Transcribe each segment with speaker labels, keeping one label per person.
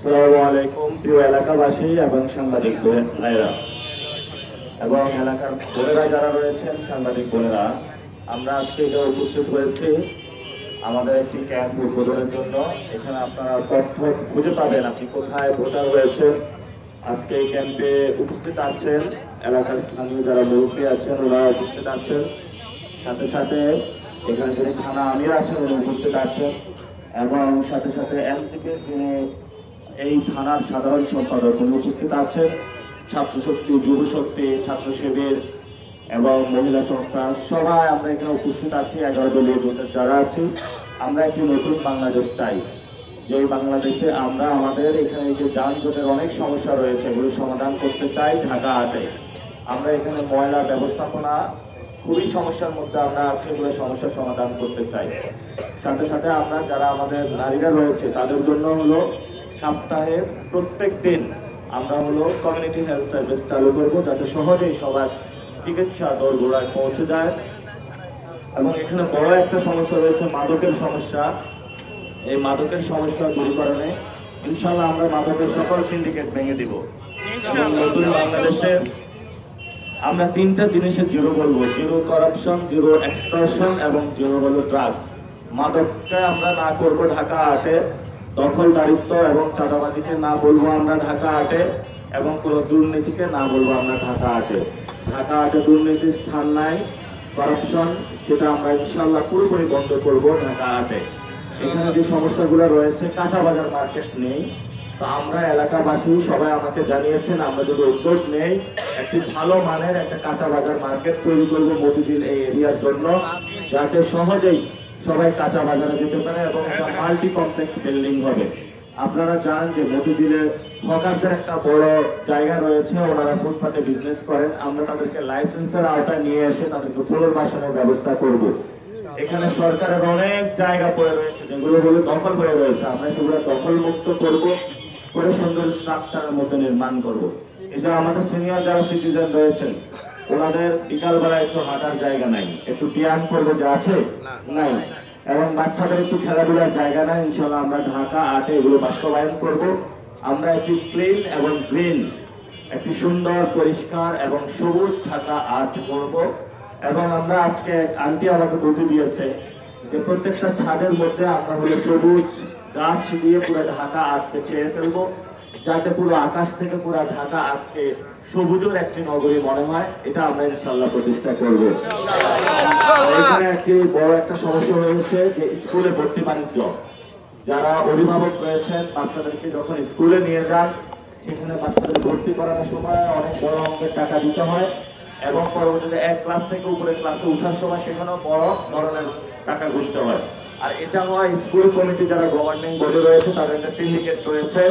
Speaker 1: আসসালামু আলাইকুম প্রিয় এলাকাবাসী এবং সাংবাদিক ভাইরা এবং এলাকার বোনেরা যারা রয়েছেন, সাংবাদিক বোনেরা, আমরা আজকে এখানে উপস্থিত হয়েছি আমাদের একটি ক্যাম্প উদ্বোধনের জন্য। এখানে আপনারা তথ্য খুঁজে পাবেন আপনি কোথায় ভোটার হয়েছেন। আজকে এই ক্যাম্পে উপস্থিত আছেন এলাকার স্থানীয় যারা মুরব্বী আছেন, ওরা উপস্থিত আছেন। সাথে সাথে এখানে যিনি থানা আমির আছেন উনি উপস্থিত আছেন, এবং সাথে সাথে এনসিপির যিনি এই থানার সাধারণ সম্পাদক উনি উপস্থিত আছেন। ছাত্র শক্তি, যুব শক্তি, ছাত্র শিবির এবং মহিলা সংস্থা সবাই আমরা এখানে উপস্থিত আছি। 11 দলীয় জোটের যারা আছি, আমরা একটি নতুন বাংলাদেশ চাই, যে বাংলাদেশে আমরা আমাদের এখানে যে যানজটের অনেক সমস্যা রয়েছে এগুলো সমাধান করতে চাই। ঢাকা হাটে আমরা এখানে ময়লা ব্যবস্থাপনা খুবই সমস্যার মধ্যে আমরা আছি, এগুলো সমস্যার সমাধান করতে চাই। সাথে সাথে আমরা যারা আমাদের নারীরা রয়েছে তাদের জন্য হলো সপ্তাহে প্রত্যেক দিন আমরা হলো কমিউনিটি হেলথ সার্ভিস চালু করব, যাতে সহজেই সবার চিকিৎসা দোরগোড়ায় পৌঁছে যায়। এবং এখানে বড় একটা সমস্যা রয়েছে মাদকের সমস্যা। এই মাদকের সমস্যা দূরীকরণে ইনশাল্লাহ আমরা মাদকের সকল সিন্ডিকেট ভেঙে দিব। নতুন বাংলাদেশে আমরা 3টা জিনিসে জিরো বলবো: জিরো করাপশন, জিরো এক্সটর্শন এবং জিরো হলো ড্রাগ। মাদককে আমরা না করবো ঢাকা হাটে, দখলদারিত্ব এবং চাঁদাবাজিকে না বলবো আমরা ঢাকা হাটে, এবং কোনো দুর্নীতিকে না বলবো আমরা ঢাকা হাটে। ঢাকা হাটে দুর্নীতির স্থান নাই, করাপশন সেটা আমরা ইনশাল্লাহ পুরোপুরি বন্ধ করব ঢাকা হাটে। এখানে যে সমস্যাগুলো রয়েছে, কাঁচা বাজার মার্কেট নেই, তো আমরা এলাকাবাসী সবাই আমাকে জানিয়েছেন আমরা যদি উদ্যোগ নেই একটি ভালো মানের একটা কাঁচা বাজার মার্কেট তৈরি করবো মতিঝিল এই এরিয়ার জন্য, যাতে সহজেই সবাই কাঁচা বাজারে যেতে পারে এবং একটা মাল্টি কমপ্লেক্স বিল্ডিং হবে। আপনারা জানেন যে মতিঝিলে হকারদের একটা বড় জায়গা রয়েছে, ওনারা ফুটপাতে বিজনেস করেন। আমরা তাদেরকে লাইসেন্সের আওতায় নিয়ে এসে তাদেরকে পুনর্বাসনের ব্যবস্থা করব। এখানে সরকারের অনেক জায়গা পড়ে রয়েছে যেগুলো হলো দখল হয়ে রয়েছে, আমরা সেগুলো দখল মুক্ত করব, করে সুন্দর স্ট্রাকচারের মধ্যে নির্মাণ করব। এছাড়া আমাদের সিনিয়র যারা সিটিজেন রয়েছেন ওনাদের বিকালবেলা একটু হাঁটার জায়গা নাই, একটু ব্যায়াম করবো যা আছে নাই, এবং বাচ্চাদের একটু খেলাধুলার জায়গা নাই। ইনশাল্লাহ আমরা ঢাকা আটে এগুলো বাস্তবায়ন করব। আমরা একটি ক্লিন এবং গ্রিন, একটি সুন্দর পরিষ্কার এবং সবুজ ঢাকা আর্ট করব। এবং আমরা আজকে আন্টি আমাকে বুদ্ধি দিয়েছে যে প্রত্যেকটা ছাদের মধ্যে আমরা হলো সবুজ গাছ দিয়ে পুরো ঢাকা আর্টকে ছেড়ে ফেলবো, যাতে পুরো আকাশ থেকে পুরো ঢাকা আর্টকে সবুজের একটি নগরী মনে হয়। এটা আমরা ইনশাল্লাহ প্রতিষ্ঠা করবো। এখানে একটি বড় একটা সমস্যা রয়েছে যে স্কুলে ভর্তি বাণিজ্য। যারা অভিভাবক রয়েছেন বাচ্চাদেরকে যখন স্কুলে নিয়ে যান, সেখানে বাচ্চাদের ভর্তি করানোর সময় অনেক বড় অঙ্কের টাকা দিতে হয়, এবং পরবর্তীতে এক ক্লাস থেকে উপরে ক্লাসে ওঠার সময় সেখানেও বড় ধরনের টাকা গুনতে হয়। আর এটা হয় স্কুল কমিটি যারা গভর্নিং বডি রয়েছে তাদের একটা সিন্ডিকেট রয়েছে,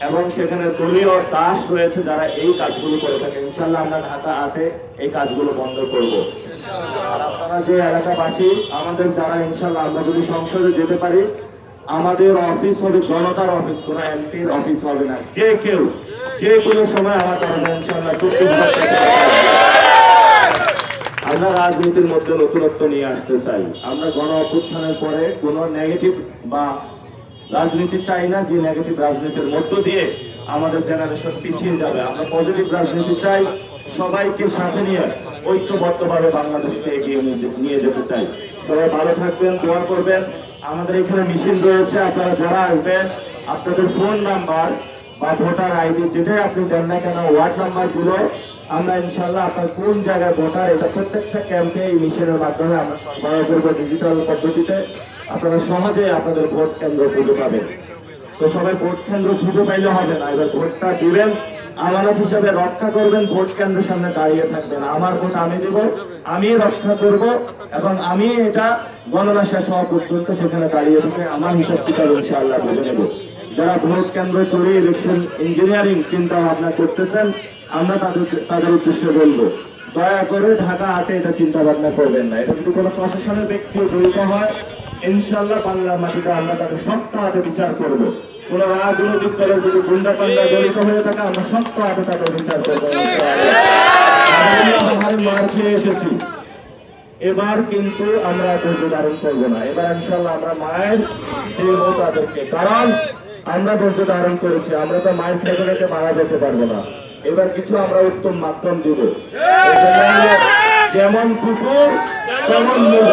Speaker 1: এবং সেখানে দলীয় দাস রয়েছে যারা এই কাজগুলো করে থাকে। ইনশাল্লাহ আমরা ঢাকা আটে এই কাজগুলো বন্ধ করব। আর আপনারা যে এলাকাবাসী আমাদের যারা, ইনশাল্লাহ আমরা যদি সংসদে যেতে পারি, আমাদের অফিস হবে জনতার অফিস, কোনো এমপির অফিস হবে না। যে কেউ যে কোনো সময় আমার দ্বারা ইনশাল্লাহ 24 ঘন্টা। আমরা রাজনীতির মধ্যে নতুনত্ব নিয়ে আসতে চাই। আমরা গণ অভ্যুত্থানের পরে কোনো নেগেটিভ বা রাজনীতি চাই না, যে নেগেটিভ রাজনীতির মধ্য দিয়ে আমাদের জেনারেশন পিছিয়ে যাবে। আমরা পজিটিভ রাজনীতি চাই, সবাইকে সাথে নিয়ে ঐক্যবদ্ধভাবে বাংলাদেশকে এগিয়ে নিয়ে যেতে চাই। সবাই ভালো থাকবেন, দোয়া করবেন। আমাদের এখানে মেশিন রয়েছে, আপনারা যারা আসবেন আপনাদের ফোন নাম্বার বা ভোটার আইডি যেটাই আপনি দেন না কেন, ওয়ার্ড নাম্বার গুলো আমরা ইনশাল্লাহ আপনার কোন জায়গায় ভোটার এটা প্রত্যেকটা ক্যাম্পে এই মিশনের মাধ্যমে আমরা সরবরাহ করবো ডিজিটাল পদ্ধতিতে। আপনারা সহজে আপনাদের ভোট কেন্দ্র খুঁজে পাবেন। তো সবাই ভোট কেন্দ্র খুঁজে পাইলে হবে না, এবার ভোটটা দিবেন, আমানত হিসাবে রক্ষা করবেন, ভোট কেন্দ্রের সামনে দাঁড়িয়ে থাকবেন। আমার ভোট আমি দেব, আমি রক্ষা করব, এবং আমি এটা গণনা শেষ হওয়া পর্যন্ত সেখানে দাঁড়িয়ে থেকে আমার হিসাব কিতাব ইনশাআল্লাহ বুঝে নেব। যারা ভোট কেন্দ্র চলে ইলেকশন ইঞ্জিনিয়ারিং চিন্তা ভাবনা করতেছেন, আমরা তাদের উদ্দেশ্যে বলবো দয়া করে ঢাকা হাটে এটা চিন্তা ভাবনা করবেন না। এটা যদি কোনো প্রশাসনের ব্যক্তিও জড়িত হয়, ইনশাল্লাহ বাংলার মাটিতে আমরা তাদের শক্ত হাতে বিচার করব। কোন রাজনৈতিক দলের যদি গুন্ডা পান্ডা জড়িত হয়ে থাকে আমরা শক্ত হাতে তাদের বিচার করবো। মার খেয়ে এসেছি, এবার কিন্তু আমরা ধৈর্য ধারণ করবো না। এবার ইনশাল্লাহ আমরা মায়ের দেব তাদেরকে, কারণ আমরা ধৈর্য ধারণ করেছি, আমরা তো মাইক ফেলে মারা যেতে পারবো না। এবার কিছু আমরা উত্তম মাধ্যম দিব, যেমন কুকুর তেমন মূল্য।